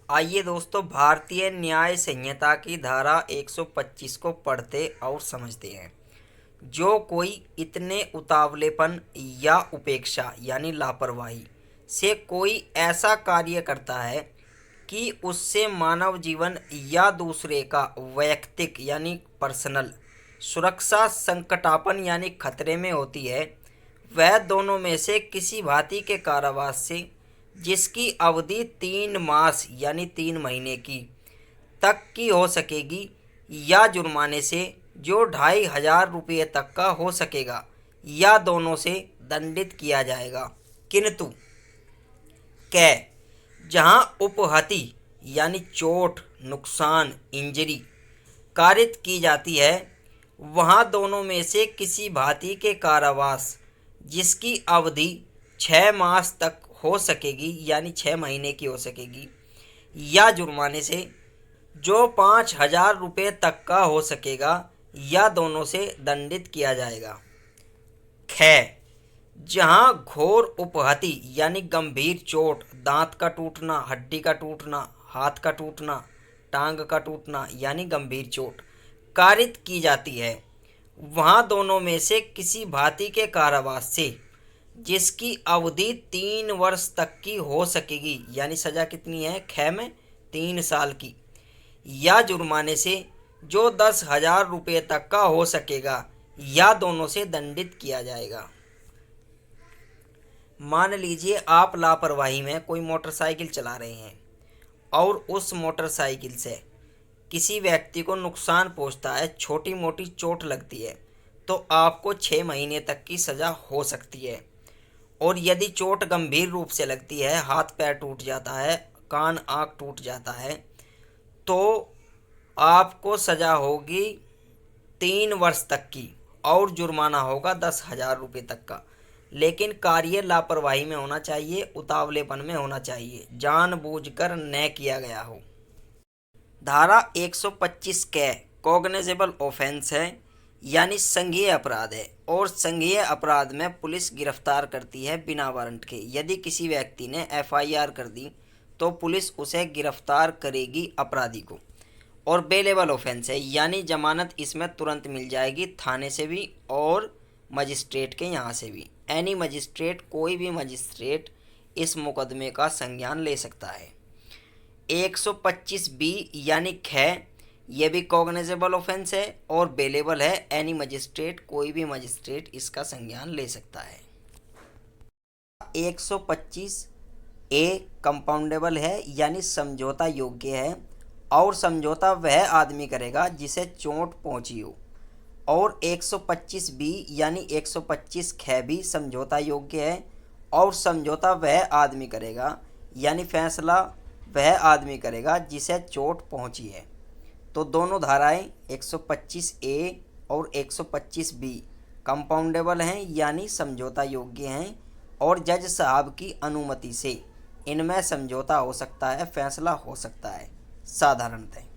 आइए दोस्तों, भारतीय न्याय संहिता की धारा 125 को पढ़ते और समझते हैं। जो कोई इतने उतावलेपन या उपेक्षा यानी लापरवाही से कोई ऐसा कार्य करता है कि उससे मानव जीवन या दूसरे का वैयक्तिक यानी पर्सनल सुरक्षा संकटापन यानी खतरे में होती है, वह दोनों में से किसी भांति के कारावास से, जिसकी अवधि 3 मास यानी 3 महीने की तक की हो सकेगी, या जुर्माने से जो 2500 रुपये तक का हो सकेगा, या दोनों से दंडित किया जाएगा। किंतु कै जहाँ उपहति यानी चोट, नुकसान, इंजरी कारित की जाती है, वहाँ दोनों में से किसी भांति के कारावास जिसकी अवधि 6 मास तक हो सकेगी यानी 6 महीने की हो सकेगी, या जुर्माने से जो 5000 रुपये तक का हो सकेगा, या दोनों से दंडित किया जाएगा। ख जहाँ घोर उपहति यानी गंभीर चोट, दांत का टूटना, हड्डी का टूटना, हाथ का टूटना, टांग का टूटना यानी गंभीर चोट कारित की जाती है, वहाँ दोनों में से किसी भांति के कारावास से जिसकी अवधि 3 वर्ष तक की हो सकेगी, यानी सज़ा कितनी है ख में 3 साल की, या जुर्माने से जो 10,000 रुपये तक का हो सकेगा, या दोनों से दंडित किया जाएगा। मान लीजिए आप लापरवाही में कोई मोटरसाइकिल चला रहे हैं और उस मोटरसाइकिल से किसी व्यक्ति को नुकसान पहुंचता है, छोटी मोटी चोट लगती है, तो आपको 6 महीने तक की सज़ा हो सकती है। और यदि चोट गंभीर रूप से लगती है, हाथ पैर टूट जाता है, कान आँख टूट जाता है, तो आपको सज़ा होगी 3 वर्ष तक की और जुर्माना होगा 10,000 रुपये तक का। लेकिन कार्य लापरवाही में होना चाहिए, उतावलेपन में होना चाहिए, जानबूझकर न किया गया हो। धारा 125 कै कॉग्निजेबल ऑफेंस है यानी संज्ञेय अपराध है, और संज्ञेय अपराध में पुलिस गिरफ्तार करती है बिना वारंट के। यदि किसी व्यक्ति ने FIR कर दी तो पुलिस उसे गिरफ्तार करेगी अपराधी को। और बेलेबल ऑफेंस है यानी जमानत इसमें तुरंत मिल जाएगी, थाने से भी और मजिस्ट्रेट के यहाँ से भी। एनी मजिस्ट्रेट, कोई भी मजिस्ट्रेट इस मुकदमे का संज्ञान ले सकता है। 125B यानी ख ये भी कॉग्निजेबल ऑफेंस है और बेलेबल है, एनी मजिस्ट्रेट, कोई भी मजिस्ट्रेट इसका संज्ञान ले सकता है। 125A कंपाउंडेबल है यानी समझौता योग्य है, और समझौता वह आदमी करेगा जिसे चोट पहुंची हो। और 125B यानी 125 ख भी समझौता योग्य है, और समझौता वह आदमी करेगा यानी फैसला वह आदमी करेगा जिसे चोट पहुंची है। तो दोनों धाराएं 125A और 125B कंपाउंडेबल हैं यानी समझौता योग्य हैं, और जज साहब की अनुमति से इनमें समझौता हो सकता है, फैसला हो सकता है साधारणतः।